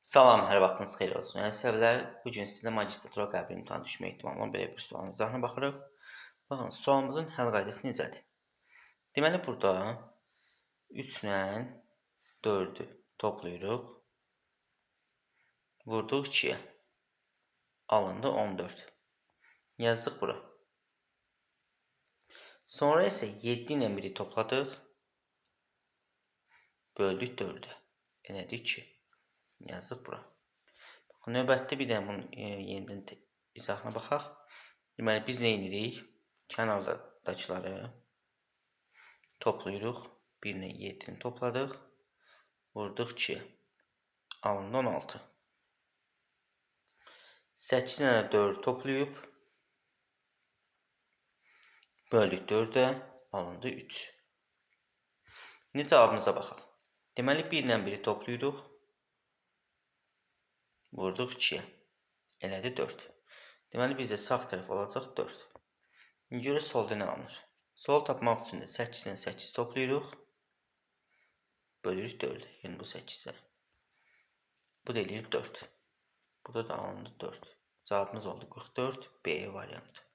Salam, hər vaxtınız xeyir olsun. Yəni səvələr bu gün sizə magistratura qəbul imtahanı düşmə ehtimalı olan belə bir sualın izahına baxırıq. Baxın, sualımızın həll qaydası necədir? Deməli, burada 3 ilə 4-ü toplayırıq, vurduq 2-yə, alındı 14. Yazdıq bura. Sonra isə 7 ilə 1-i topladıq, böldük 4-ə, elədi 2. Yazdıq bura. Növbətdə bir dənə bunun yenidən izahına baxaq. Deməli, biz nə edirik? Kənardakıları toplayırıq. 1 ilə 7-ni topladıq. Vurduq 2-yə. Alındı 16. 8 ilə 4 toplayıb. Böldük 4-ə. Alındı 3. İndi cavabımıza baxaq. Deməli, 1 ilə 1-i toplayırıq. Vurduq 2-yə. Elədi 4. Deməli, bizdə sağ tərəf olacaq 4. İndi görək solda nə alınır. Sol tapmaq üçün də 8 ilə 8 toplayırıq. Bölürük 4-ə. Yəni bu 8-ə. Bu da eləyir 4. Burada da alındı 4. Cavabımız oldu 44. B variantı.